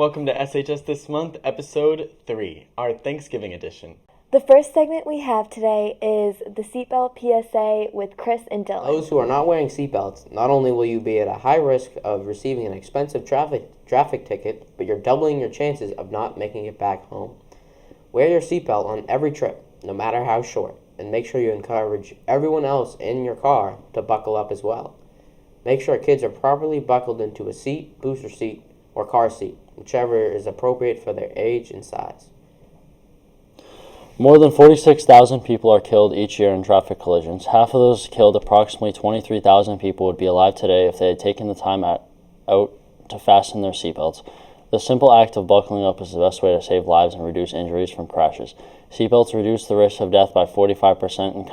Welcome to SHS This Month, Episode 3, our Thanksgiving edition. The first segment we have today is the seatbelt PSA with Chris and Dylan. Those who are not wearing seatbelts, not only will you be at a high risk of receiving an expensive traffic ticket, but you're doubling your chances of not making it back home. Wear your seatbelt on every trip, no matter how short, and make sure you encourage everyone else in your car to buckle up as well. Make sure kids are properly buckled into a seat, booster seat, or car seat, whichever is appropriate for their age and size. More than 46,000 people are killed each year in traffic collisions. Half of those killed, approximately 23,000 people, would be alive today if they had taken the time out to fasten their seatbelts. The simple act of buckling up is the best way to save lives and reduce injuries from crashes. Seatbelts reduce the risk of death by 45% and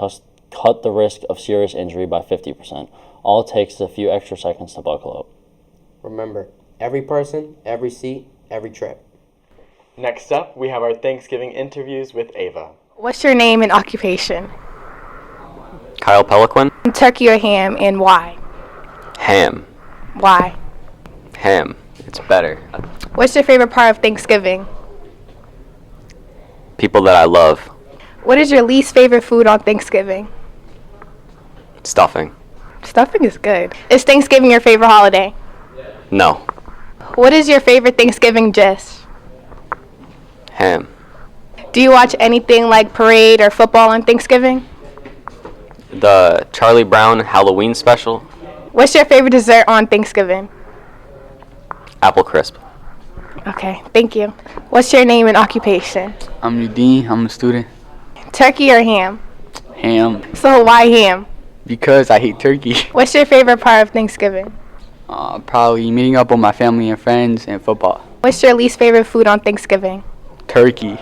cut the risk of serious injury by 50%. All it takes is a few extra seconds to buckle up. Remember, every person, every seat, every trip. Next up, we have our Thanksgiving interviews with Ava. What's your name and occupation? Kyle Peliquin. Turkey or ham, and why? Ham. Why? Ham. It's better. What's your favorite part of Thanksgiving? People that I love. What is your least favorite food on Thanksgiving? Stuffing. Stuffing is good. Is Thanksgiving your favorite holiday? No. What is your favorite Thanksgiving dish? Ham. Do you watch anything like parade or football on Thanksgiving? The Charlie Brown Halloween special. What's your favorite dessert on Thanksgiving? Apple crisp. Okay, thank you. What's your name and occupation? I'm Udine. I'm a student. Turkey or ham? Ham. So why ham? Because I hate turkey. What's your favorite part of Thanksgiving? Probably meeting up with my family and friends and football. What's your least favorite food on Thanksgiving? Turkey.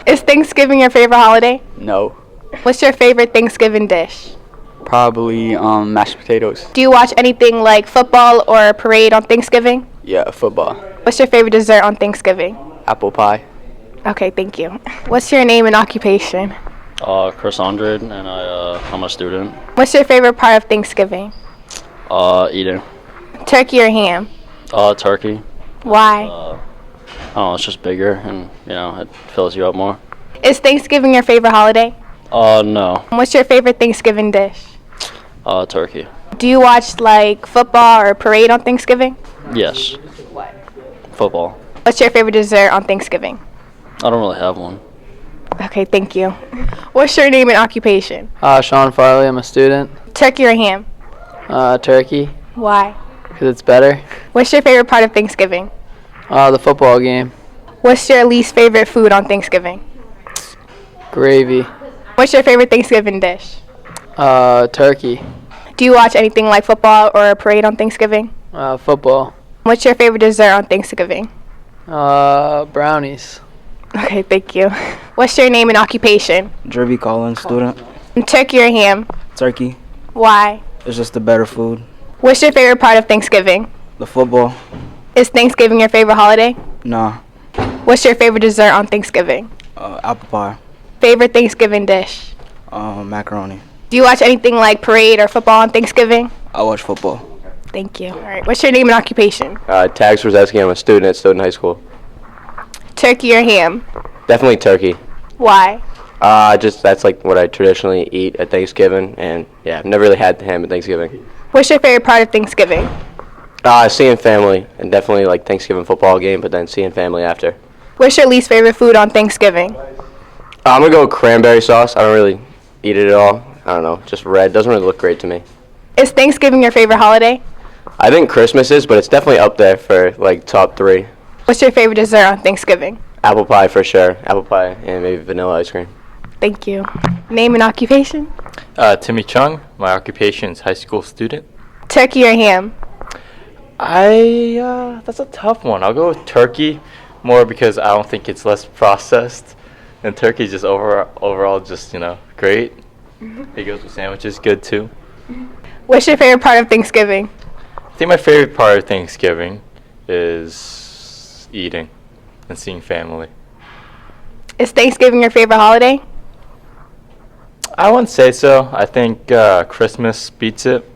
Is Thanksgiving your favorite holiday? No. What's your favorite Thanksgiving dish? Probably mashed potatoes. Do you watch anything like football or parade on Thanksgiving? Yeah, football. What's your favorite dessert on Thanksgiving? Apple pie. Okay, thank you. What's your name and occupation? Chris Andrade, and I'm a student. What's your favorite part of Thanksgiving? Eating. Turkey or ham? Turkey. Why? I don't know, it's just bigger and, it fills you up more. Is Thanksgiving your favorite holiday? No. What's your favorite Thanksgiving dish? Turkey. Do you watch like football or parade on Thanksgiving? Yes. What? Football. What's your favorite dessert on Thanksgiving? I don't really have one. Okay, thank you. What's your name and occupation? Sean Farley, I'm a student. Turkey or ham? Turkey, Why? because it's better. What's your favorite part of Thanksgiving? The football game. What's your least favorite food on Thanksgiving? Gravy. What's your favorite Thanksgiving dish? Turkey. Do you watch anything like football or a parade on Thanksgiving? Football. What's your favorite dessert on Thanksgiving? Brownies. Okay, thank you. What's your name and occupation? Jervy Collins, student. Turkey or ham? Turkey. Why? It's just the better food. What's your favorite part of Thanksgiving? The football. Is Thanksgiving your favorite holiday? Nah. What's your favorite dessert on Thanksgiving? Apple pie. Favorite Thanksgiving dish? Macaroni. Do you watch anything like parade or football on Thanksgiving? I watch football. Thank you. All right. What's your name and occupation? Tags Rosewski. I'm a student at Stoughton High School. Turkey or ham? Definitely turkey. Why? That's like what I traditionally eat at Thanksgiving, and yeah, I've never really had ham at Thanksgiving. What's your favorite part of Thanksgiving? Seeing family, and definitely like Thanksgiving football game, but then seeing family after. What's your least favorite food on Thanksgiving? I'm gonna go with cranberry sauce. I don't really eat it at all. I don't know, just red. Doesn't really look great to me. Is Thanksgiving your favorite holiday? I think Christmas is, but it's definitely up there for like top 3. What's your favorite dessert on Thanksgiving? Apple pie for sure. Apple pie and maybe vanilla ice cream. Thank you. Name and occupation? Timmy Chung. My occupation is high school student. Turkey or ham? That's a tough one. I'll go with turkey, more because I don't think it's less processed, and turkey just overall just great. It goes with sandwiches, good too. What's your favorite part of Thanksgiving? I think my favorite part of Thanksgiving is eating and seeing family. Is Thanksgiving your favorite holiday? I wouldn't say so. I think Christmas beats it.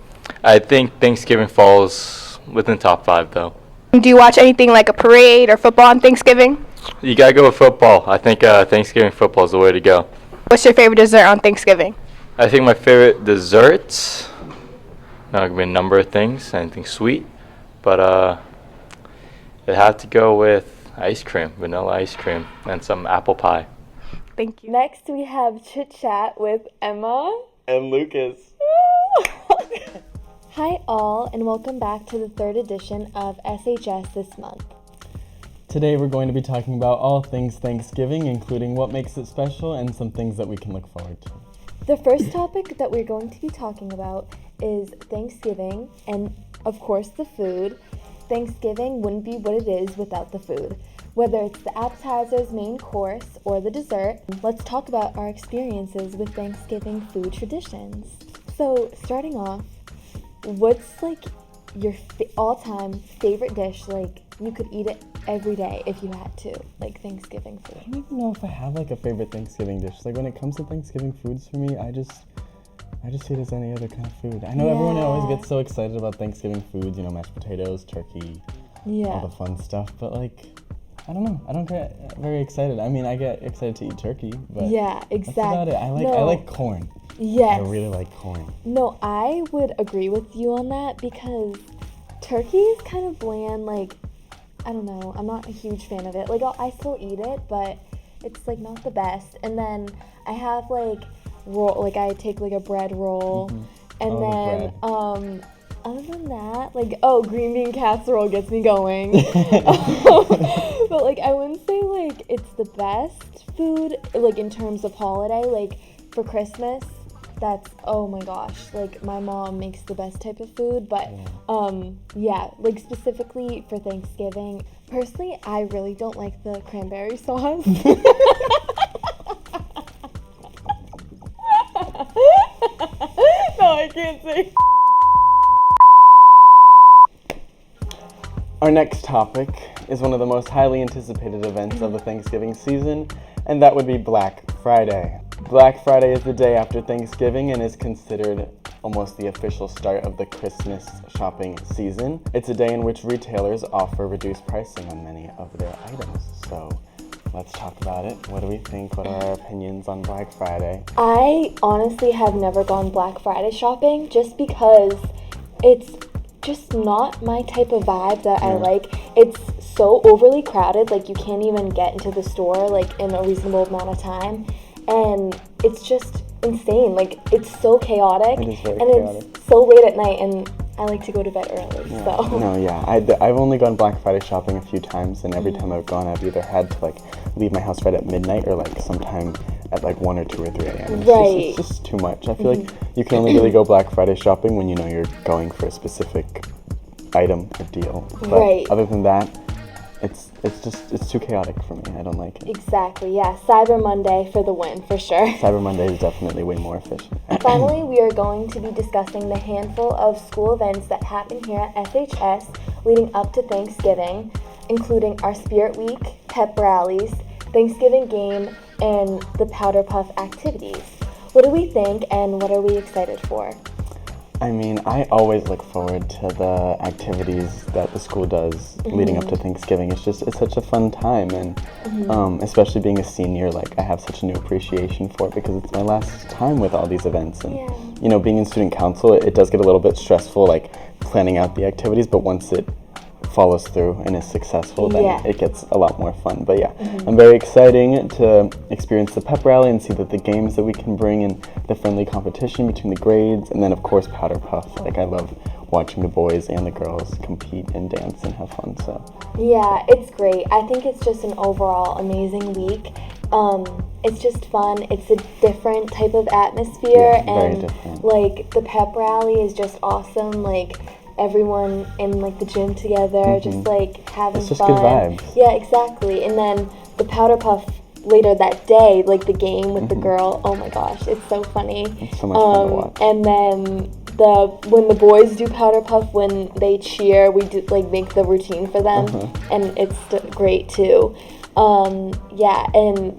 I think Thanksgiving falls within top 5 though. Do you watch anything like a parade or football on Thanksgiving? You gotta go with football. I think Thanksgiving football is the way to go. What's your favorite dessert on Thanksgiving? I think my favorite desserts, now it could be a number of things, anything sweet, but it'd have to go with ice cream, vanilla ice cream, and some apple pie. Thank you. Next, we have Chit Chat with Emma and Lucas. Hi all, and welcome back to the third edition of SHS This Month. Today we're going to be talking about all things Thanksgiving, including what makes it special and some things that we can look forward to. The first topic that we're going to be talking about is Thanksgiving and, of course, the food. Thanksgiving wouldn't be what it is without the food. Whether it's the appetizers, main course, or the dessert, let's talk about our experiences with Thanksgiving food traditions. So, starting off, what's like your all-time favorite dish? Like, you could eat it every day if you had to, like Thanksgiving food. I don't even know if I have like a favorite Thanksgiving dish. Like when it comes to Thanksgiving foods for me, I just see it as any other kind of food. I know everyone always gets so excited about Thanksgiving foods, you know, mashed potatoes, turkey, all the fun stuff, but like, I don't know. I don't get very excited. I mean, I get excited to eat turkey, but that's about it. I like corn. Yes. I really like corn. No, I would agree with you on that because turkey is kind of bland. Like, I don't know. I'm not a huge fan of it. Like, I still eat it, but it's like not the best. And then I have like roll. Like I take like a bread roll, and then other than that, like green bean casserole gets me going. But like I wouldn't say like it's the best food. Like in terms of holiday, like for Christmas. That's, oh my gosh, like my mom makes the best type of food, but like specifically for Thanksgiving, personally, I really don't like the cranberry sauce. No, I can't say. Our next topic is one of the most highly anticipated events of the Thanksgiving season, and that would be Black Friday. Black Friday is the day after Thanksgiving and is considered almost the official start of the Christmas shopping season. It's a day in which retailers offer reduced pricing on many of their items. So let's talk about it. What do we think? What are our opinions on Black Friday? I honestly have never gone Black Friday shopping just because it's just not my type of vibe that I like. It's so overly crowded, like you can't even get into the store like in a reasonable amount of time. And it's just insane. Like, it's so chaotic. It is very chaotic. It's so late at night, and I like to go to bed early, so. No, yeah. I've only gone Black Friday shopping a few times, and every time I've gone, I've either had to, like, leave my house right at midnight or, like, sometime at, like, 1 or 2 or 3 a.m. It's just too much. I feel like you can only really go Black Friday shopping when you know you're going for a specific item or deal. But other than that, it's too chaotic for me. I don't like it. Exactly, yeah. Cyber Monday for the win, for sure. Cyber Monday is definitely way more efficient. Finally, we are going to be discussing the handful of school events that happen here at SHS leading up to Thanksgiving, including our Spirit Week, pep rallies, Thanksgiving game, and the Powder Puff activities. What do we think and what are we excited for? I mean, I always look forward to the activities that the school does leading up to Thanksgiving. It's such a fun time, and especially being a senior, like I have such a new appreciation for it because it's my last time with all these events. And you know, being in student council, it does get a little bit stressful, like planning out the activities. But once it follows through and is successful, then it gets a lot more fun. But I'm very excited to experience the pep rally and see that the games that we can bring and the friendly competition between the grades, and then of course Powder Puff. Like I love watching the boys and the girls compete and dance and have fun. So yeah, it's great. I think it's just an overall amazing week. It's just fun. It's a different type of atmosphere, and like the pep rally is just awesome. Like everyone in like the gym together, just like having just fun. Good vibes. Yeah, exactly. And then the Powder Puff later that day, like the game with the girl. Oh my gosh, it's so funny. It's so much fun to watch. And then when the boys do Powder Puff, when they cheer, we do like make the routine for them, and it's great too. And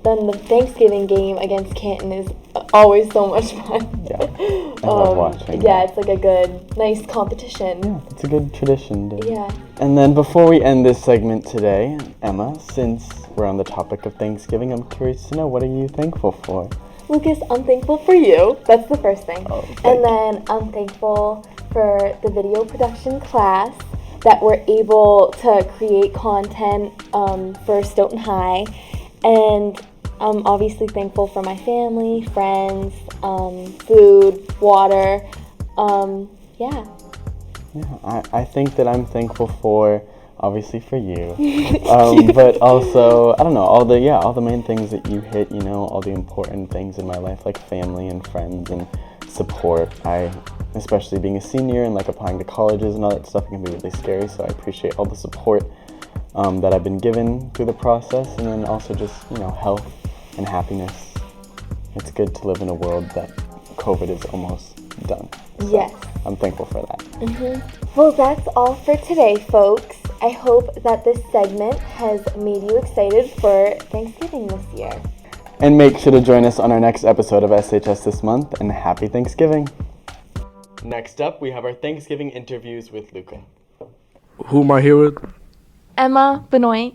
then the Thanksgiving game against Canton is always so much fun. Yeah, I love watching. Yeah, it's like a good, nice competition. Yeah, it's a good tradition. Yeah. And then before we end this segment today, Emma, since we're on the topic of Thanksgiving, I'm curious to know, what are you thankful for? Lucas, I'm thankful for you. That's the first thing. Oh, and then I'm thankful for the video production class, that we're able to create content for Stoughton High. And I'm obviously thankful for my family, friends, food, water. Yeah. Yeah, I think that I'm thankful for, obviously for you, but also, I don't know, all the main things that you hit, all the important things in my life, like family and friends and support. Especially being a senior and like applying to colleges and all that stuff can be really scary, so I appreciate all the support that I've been given through the process, and then also just, health and happiness. It's good to live in a world that COVID is almost done. So yes. I'm thankful for that. Well, that's all for today, folks. I hope that this segment has made you excited for Thanksgiving this year. And make sure to join us on our next episode of SHS This Month, and happy Thanksgiving. Next up, we have our Thanksgiving interviews with Luca. Who am I here with? Emma Benoit.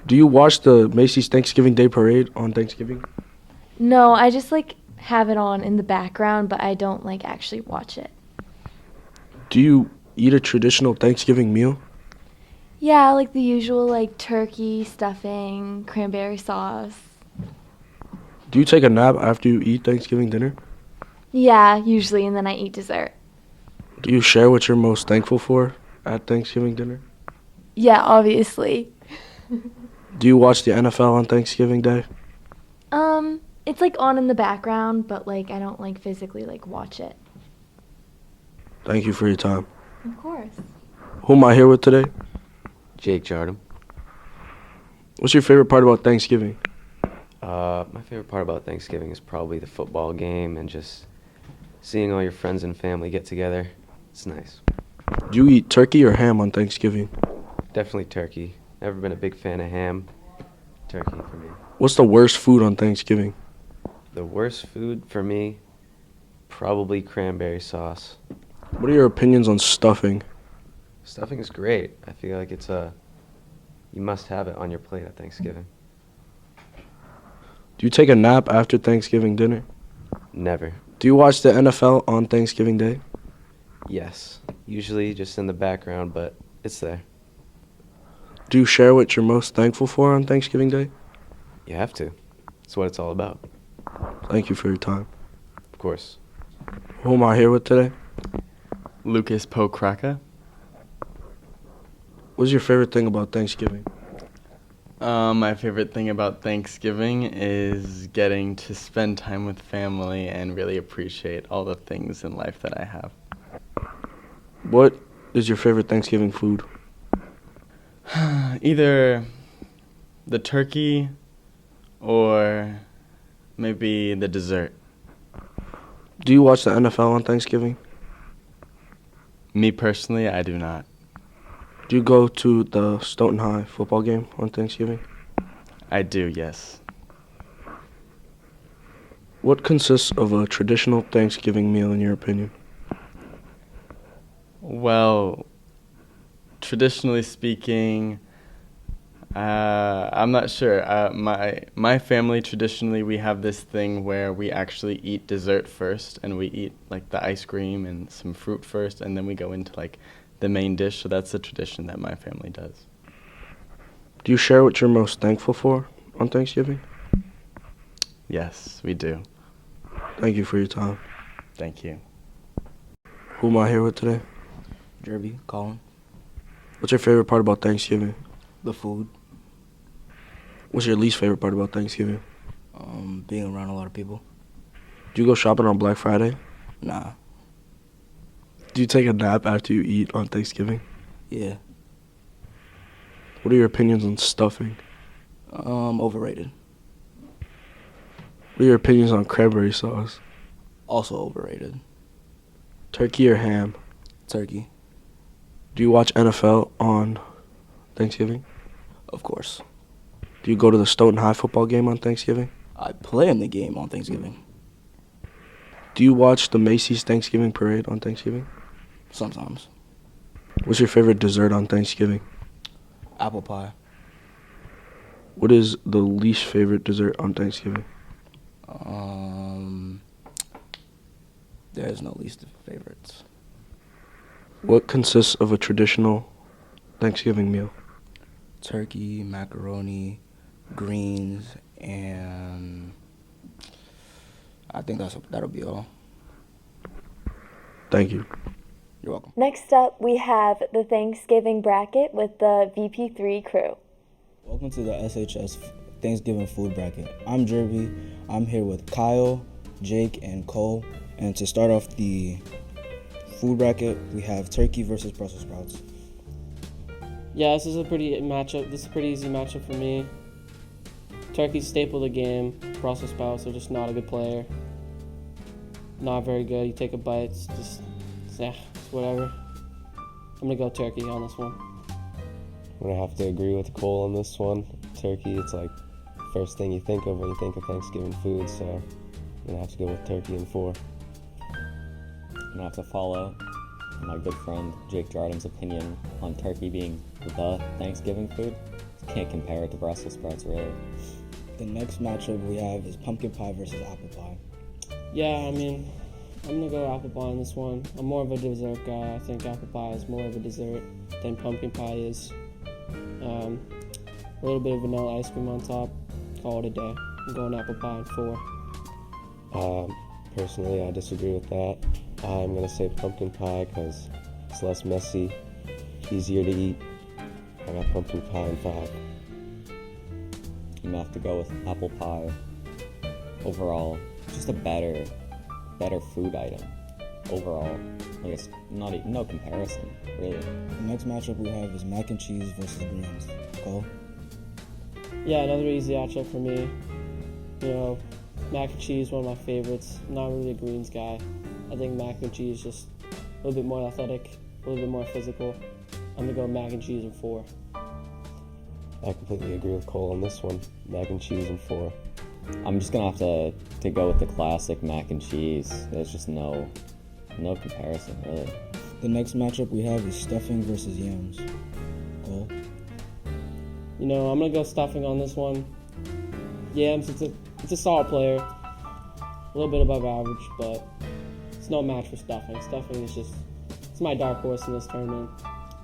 Do you watch the Macy's Thanksgiving Day Parade on Thanksgiving? No, I just have it on in the background, but I don't actually watch it. Do you eat a traditional Thanksgiving meal? Yeah, the usual turkey, stuffing, cranberry sauce. Do you take a nap after you eat Thanksgiving dinner? Yeah, usually, and then I eat dessert. Do you share what you're most thankful for at Thanksgiving dinner? Yeah, obviously. Do you watch the NFL on Thanksgiving Day? It's on in the background, but I don't physically watch it. Thank you for your time. Of course. Who am I here with today? Jake Jardum. What's your favorite part about Thanksgiving? My favorite part about Thanksgiving is probably the football game and just seeing all your friends and family get together. It's nice. Do you eat turkey or ham on Thanksgiving? Definitely turkey. Never been a big fan of ham. Turkey for me. What's the worst food on Thanksgiving? The worst food for me, probably cranberry sauce. What are your opinions on stuffing? Stuffing is great. I feel like it's you must have it on your plate at Thanksgiving. Do you take a nap after Thanksgiving dinner? Never. Do you watch the NFL on Thanksgiving Day? Yes. Usually just in the background, but it's there. Do you share what you're most thankful for on Thanksgiving Day? You have to. It's what it's all about. Thank you for your time. Of course. Who am I here with today? Lucas Pokraka. What's your favorite thing about Thanksgiving? My favorite thing about Thanksgiving is getting to spend time with family and really appreciate all the things in life that I have. What is your favorite Thanksgiving food? Either the turkey or maybe the dessert. Do you watch the NFL on Thanksgiving? Me personally, I do not. Do you go to the Stoughton High football game on Thanksgiving? I do, yes. What consists of a traditional Thanksgiving meal in your opinion? Well, traditionally speaking, I'm not sure. My family, traditionally, we have this thing where we actually eat dessert first, and we eat the ice cream and some fruit first, and then we go into the main dish. So that's the tradition that my family does. Do you share what you're most thankful for on Thanksgiving? Yes, we do. Thank you for your time. Thank you. Who am I here with today? Derby, Colin. What's your favorite part about Thanksgiving? The food. What's your least favorite part about Thanksgiving? Being around a lot of people. Do you go shopping on Black Friday? Nah. Do you take a nap after you eat on Thanksgiving? Yeah. What are your opinions on stuffing? Overrated. What are your opinions on cranberry sauce? Also overrated. Turkey or ham? Turkey. Do you watch NFL on Thanksgiving? Of course. Do you go to the Stoughton High football game on Thanksgiving? I play in the game on Thanksgiving. Do you watch the Macy's Thanksgiving Parade on Thanksgiving? Sometimes. What's your favorite dessert on Thanksgiving? Apple pie. What is the least favorite dessert on Thanksgiving? There's no least favorites. What consists of a traditional Thanksgiving meal? Turkey, macaroni, greens, and I think that'll be all. Thank you. You're welcome. Next up, we have the Thanksgiving bracket with the VP3 crew. Welcome to the SHS Thanksgiving food bracket. I'm Jerby. I'm here with Kyle, Jake, and Cole. And to start off the food bracket, we have turkey versus Brussels sprouts. Yeah, this is a pretty easy matchup for me. Turkey's staple of the game. Brussels sprouts are just not a good player. Not very good. You take a bite, it's whatever. I'm gonna go turkey on this one. I'm gonna have to agree with Cole on this one. Turkey, it's like first thing you think of when you think of Thanksgiving food, so I'm gonna have to go with turkey in 4. I'm gonna have to follow my good friend Jake Jarden's opinion on turkey being the Thanksgiving food. Can't compare it to Brussels sprouts, really. The next matchup we have is pumpkin pie versus apple pie. Yeah, I mean, I'm gonna go apple pie on this one. I'm more of a dessert guy. I think apple pie is more of a dessert than pumpkin pie is. A little bit of vanilla ice cream on top. Call it a day. I'm going apple pie in 4. Personally, I disagree with that. I'm gonna say pumpkin pie because it's less messy, easier to eat. I got pumpkin pie in 5. I'm gonna have to go with apple pie. Overall, just a better food item. Overall, I guess no comparison, really. The next matchup we have is mac and cheese versus greens. Cole? Yeah, another easy matchup for me. You know, mac and cheese, one of my favorites. I'm not really a greens guy. I think mac and cheese is just a little bit more athletic, a little bit more physical. I'm gonna go mac and cheese in 4. I completely agree with Cole on this one. Mac and cheese in 4. I'm just gonna have to go with the classic mac and cheese. There's just no comparison, really. The next matchup we have is stuffing versus yams. Cole? You know, I'm gonna go stuffing on this one. Yams, it's a solid player. A little bit above average, but it's no match for stuffing. Stuffing is it's my dark horse in this tournament.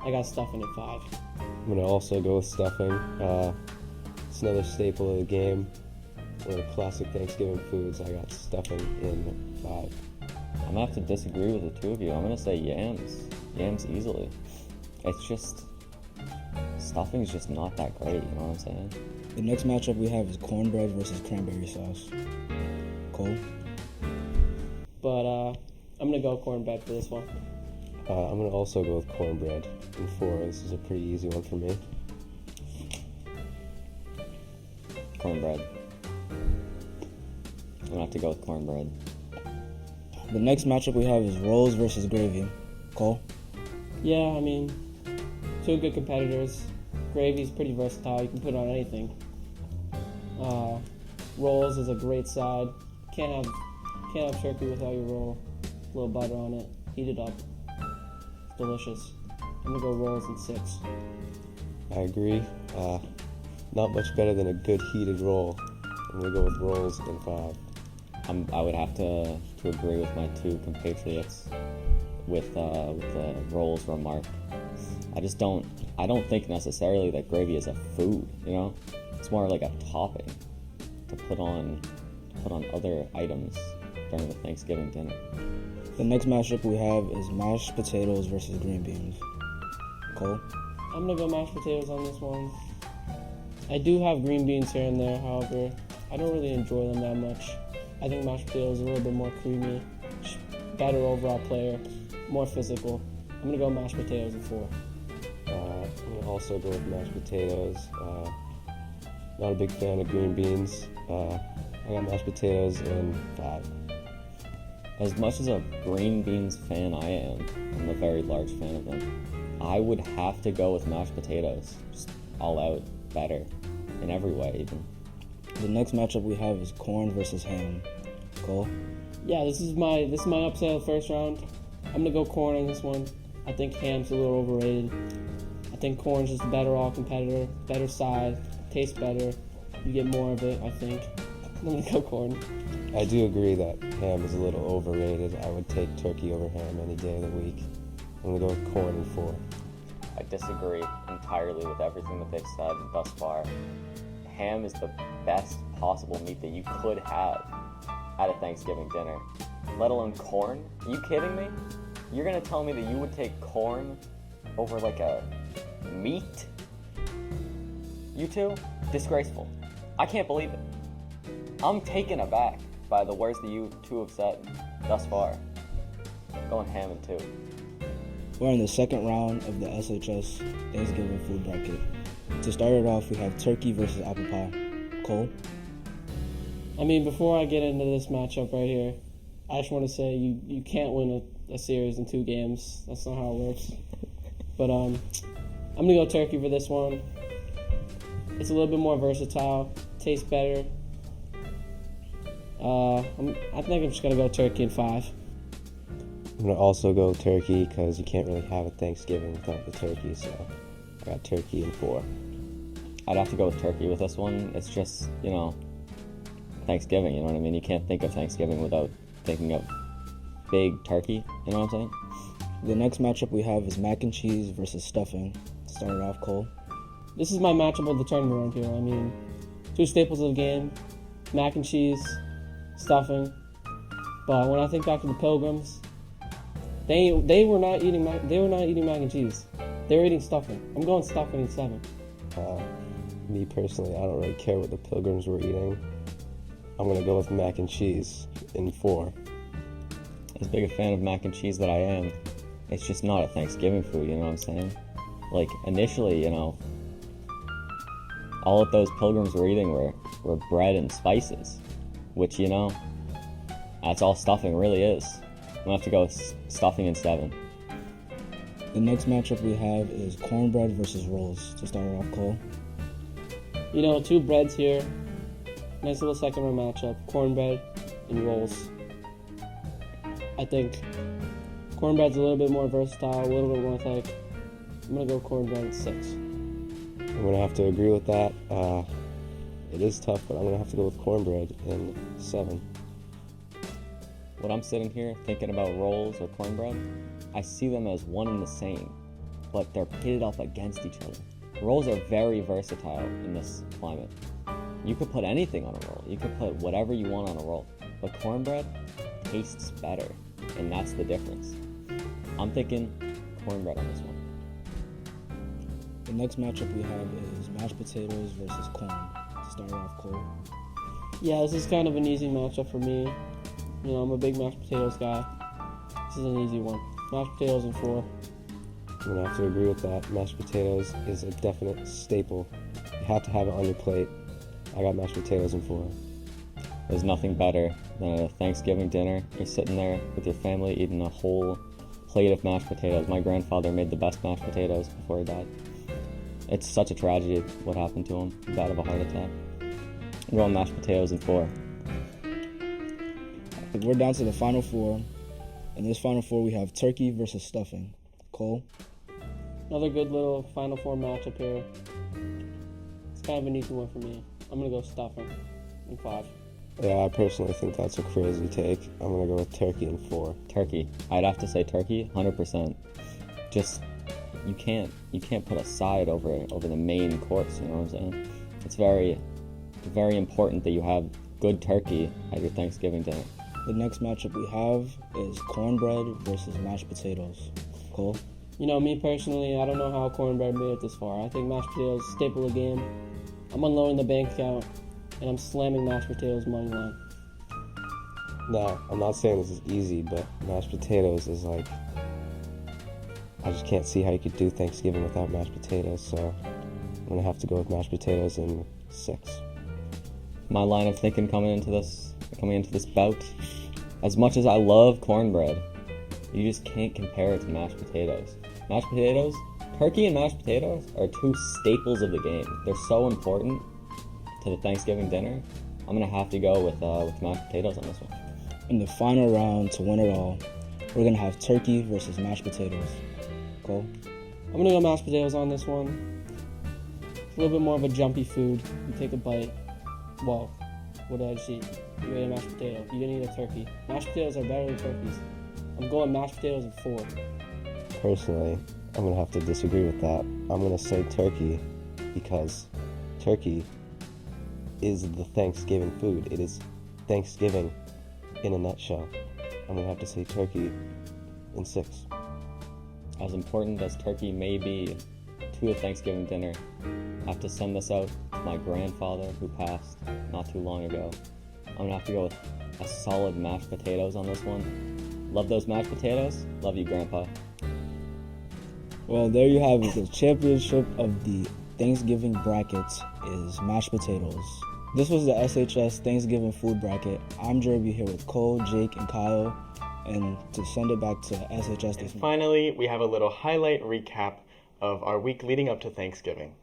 I got stuffing at 5. I'm gonna also go with stuffing. It's another staple of the game. One of the classic Thanksgiving foods. I got stuffing in 5. I'm gonna have to disagree with the two of you. I'm gonna say yams. Yams easily. It's just stuffing's just not that great, you know what I'm saying? The next matchup we have is cornbread versus cranberry sauce. Cole? But I'm gonna go cornbread for this one. I'm gonna also go with cornbread in 4. This is a pretty easy one for me. Cornbread. I'm gonna have to go with cornbread. The next matchup we have is rolls versus gravy. Cole? Yeah, I mean, two good competitors. Gravy's pretty versatile. You can put it on anything. Rolls is a great side. Can't have turkey without your roll. A little butter on it. Heat it up. It's delicious. I'm gonna go rolls in 6. I agree. Not much better than a good heated roll. I'm gonna go with rolls in 5. I would have to agree with my two compatriots with the rolls remark. I don't think necessarily that gravy is a food, you know? It's more like a topping to put on other items during the Thanksgiving dinner. The next matchup we have is mashed potatoes versus green beans. Cole? I'm gonna go mashed potatoes on this one. I do have green beans here and there, however, I don't really enjoy them that much. I think mashed potatoes are a little bit more creamy, better overall player, more physical. I'm gonna go mashed potatoes in 4. I'm gonna also go with mashed potatoes. Not a big fan of green beans. I got mashed potatoes in 5. As much as a green beans fan I am, I'm a very large fan of them. I would have to go with mashed potatoes. Just all out better in every way, even. The next matchup we have is corn versus ham. Cole? Yeah, this is my upset of the first round. I'm gonna go corn on this one. I think ham's a little overrated. I think corn's just a better all competitor, better side, tastes better. You get more of it, I think. I'm gonna go corn. I do agree that ham is a little overrated. I would take turkey over ham any day of the week. I'm gonna go with corn in 4. I disagree entirely with everything that they've said thus far. Ham is the best possible meat that you could have at a Thanksgiving dinner, let alone corn. Are you kidding me? You're gonna tell me that you would take corn over like a meat? You two? Disgraceful. I can't believe it. I'm taken aback by the words that you two have said thus far. Going ham in 2. We're in the second round of the SHS Thanksgiving food bracket. To start it off, we have turkey versus apple pie. Cole? I mean, before I get into this matchup right here, I just want to say you can't win a series in 2 games. That's not how it works. But I'm going to go turkey for this one. It's a little bit more versatile, tastes better. I think I'm just going to go turkey in 5. I'm gonna also go turkey because you can't really have a Thanksgiving without the turkey, so I got turkey in 4. I'd have to go with turkey with this one. It's just, Thanksgiving, you know what I mean? You can't think of Thanksgiving without thinking of big turkey, you know what I'm saying? The next matchup we have is mac and cheese versus stuffing. To start it off, Cole. This is my matchup of the tournament right here. I mean, 2 staples of the game, mac and cheese, stuffing. But when I think back to the Pilgrims, they were not eating mac and cheese. They were eating stuffing. I'm going stuffing in 7. Me personally, I don't really care what the Pilgrims were eating. I'm gonna go with mac and cheese in 4. As big a fan of mac and cheese that I am, it's just not a Thanksgiving food, you know what I'm saying? Like, initially, all that those Pilgrims were eating were bread and spices, which, that's all stuffing really is. I'm gonna have to go with stuffing in 7. The next matchup we have is cornbread versus rolls. To start it off, Cole. 2 breads here. Nice little second round matchup. Cornbread and rolls. I think cornbread's a little bit more versatile, a little bit more thick. I'm gonna go cornbread in 6. I'm gonna have to agree with that. It is tough, but I'm gonna have to go with cornbread in 7. When I'm sitting here thinking about rolls or cornbread, I see them as one and the same, but they're pitted up against each other. Rolls are very versatile in this climate. You could put anything on a roll. You could put whatever you want on a roll. But cornbread tastes better, and that's the difference. I'm thinking cornbread on this one. The next matchup we have is mashed potatoes versus corn. To start off, Cole. Yeah, this is kind of an easy matchup for me. I'm a big mashed potatoes guy. This is an easy one. Mashed potatoes in 4. I'm gonna have to agree with that. Mashed potatoes is a definite staple. You have to have it on your plate. I got mashed potatoes in 4. There's nothing better than a Thanksgiving dinner. You're sitting there with your family eating a whole plate of mashed potatoes. My grandfather made the best mashed potatoes before he died. It's such a tragedy what happened to him. He died of a heart attack. I'm going mashed potatoes in 4. We're down to the final 4. In this final 4, we have turkey versus stuffing. Cole? Another good little final 4 matchup here. It's kind of an easy one for me. I'm going to go stuffing in 5. Yeah, I personally think that's a crazy take. I'm gonna go with turkey in 4. Turkey. I'd have to say turkey, 100%. Just, you can't put a side over the main course, you know what I'm saying? It's very, very important that you have good turkey at your Thanksgiving dinner. The next matchup we have is cornbread versus mashed potatoes. Cole? Me personally, I don't know how cornbread made it this far. I think mashed potatoes staple of the game. I'm unloading the bank account, and I'm slamming mashed potatoes money line. No, I'm not saying this is easy, but mashed potatoes is like, I just can't see how you could do Thanksgiving without mashed potatoes, so I'm gonna have to go with mashed potatoes in 6. My line of thinking coming into this bout, as much as I love cornbread, you just can't compare it to mashed potatoes. Mashed potatoes, turkey and mashed potatoes are 2 staples of the game. They're so important to the Thanksgiving dinner. I'm gonna have to go with mashed potatoes on this one. in the final round to win it all, we're going to have turkey versus mashed potatoes. Cole? I'm gonna go mashed potatoes on this one. It's a little bit more of a jumpy food. You take a bite. Whoa, what did I just eat? You ate a mashed potato. You didn't eat a turkey. Mashed potatoes are better than turkeys. I'm going mashed potatoes at 4. Personally, I'm going to have to disagree with that. I'm going to say turkey because turkey is the Thanksgiving food. It is Thanksgiving in a nutshell. I'm going to have to say turkey in 6. As important as turkey may be to a Thanksgiving dinner, I have to send this out to my grandfather who passed not too long ago. I'm gonna have to go with a solid mashed potatoes on this one. Love those mashed potatoes. Love you, Grandpa. Well, there you have it. The championship of the Thanksgiving brackets is mashed potatoes. This was the SHS Thanksgiving food bracket. I'm Jerby here with Cole, Jake, and Kyle. And to send it back to SHS. And finally, we have a little highlight recap of our week leading up to Thanksgiving.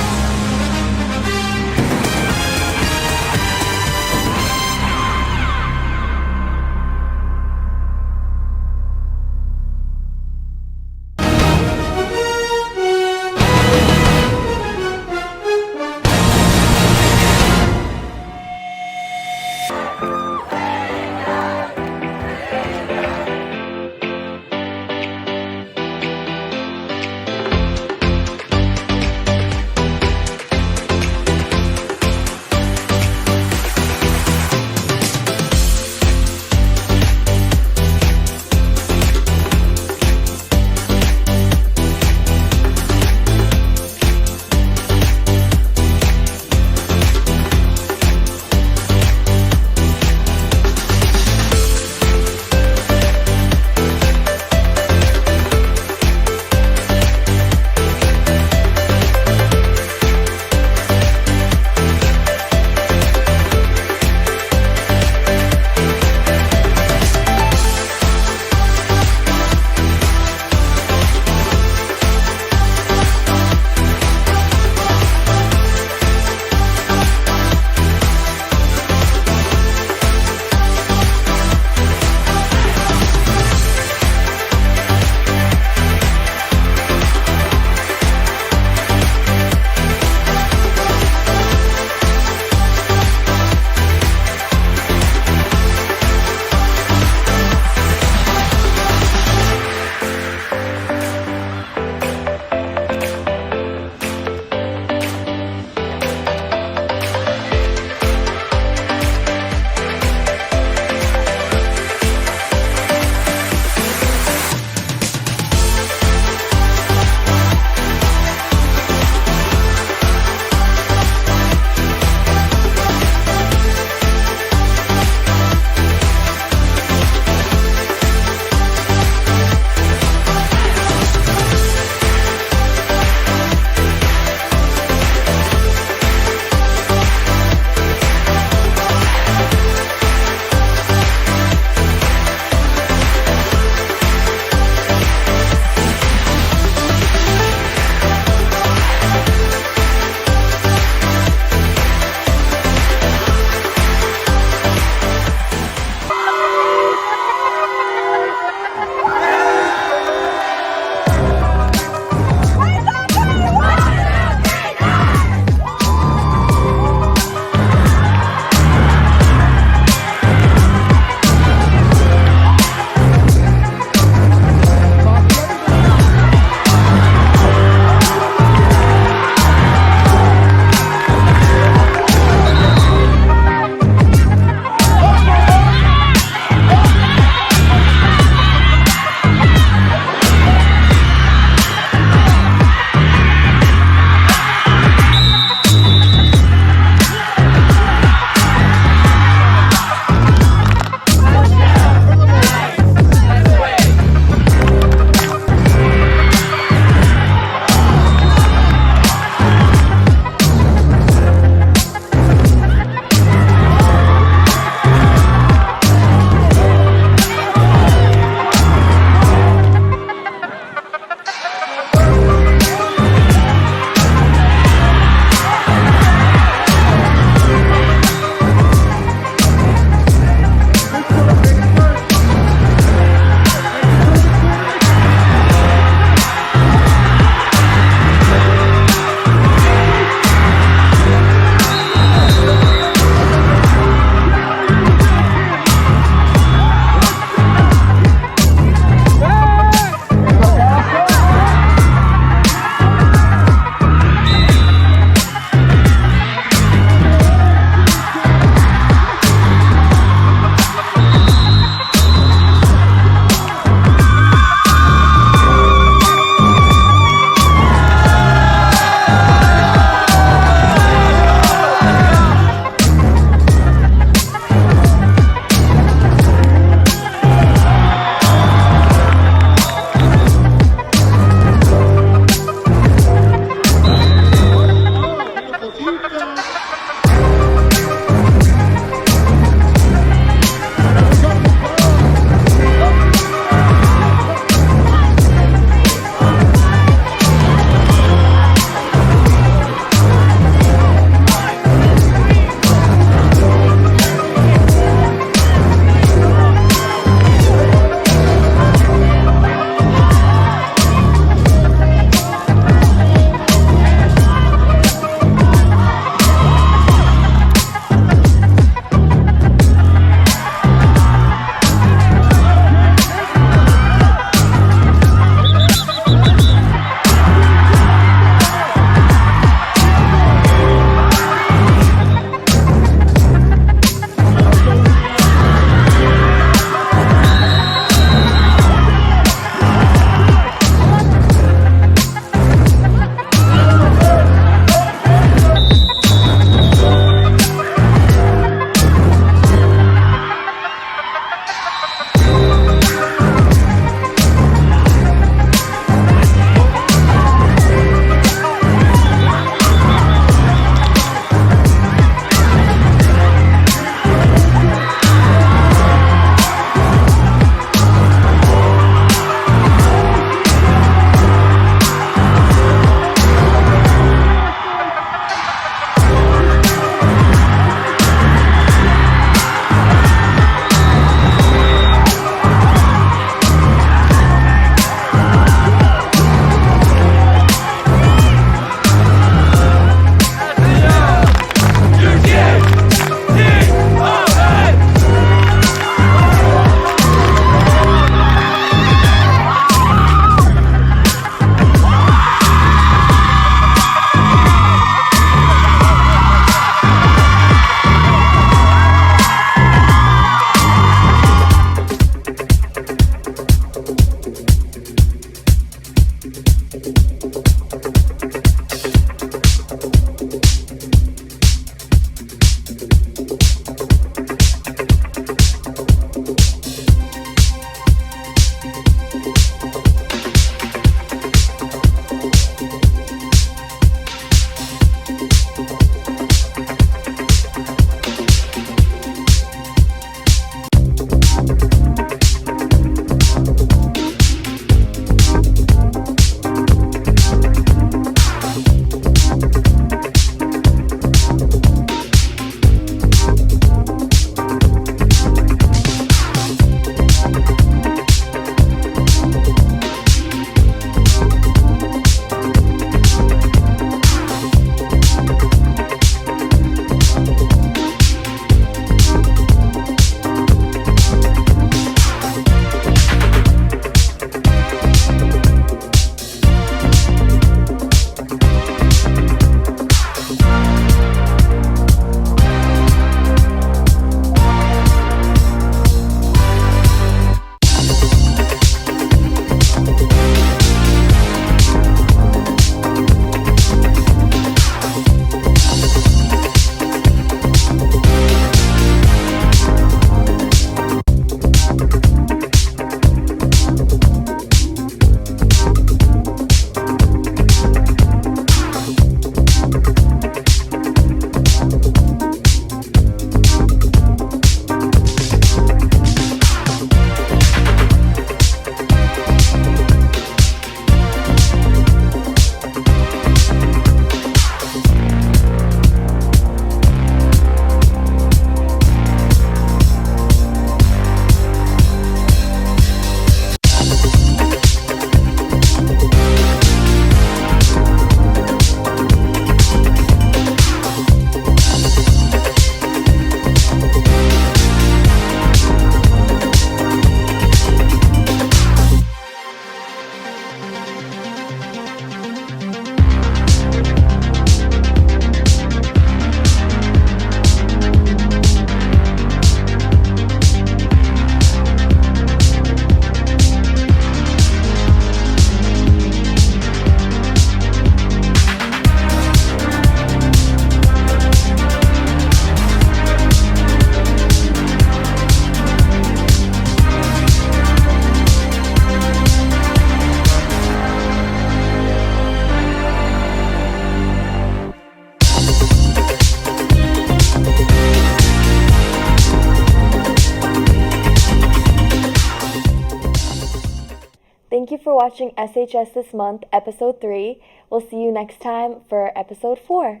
Thank you for watching SHS This Month, Episode 3. We'll see you next time for Episode 4.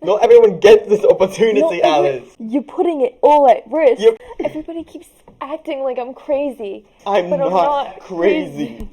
Not everyone gets this opportunity, Alice. You're putting it all at risk. Everybody keeps acting like I'm crazy. I'm but not crazy.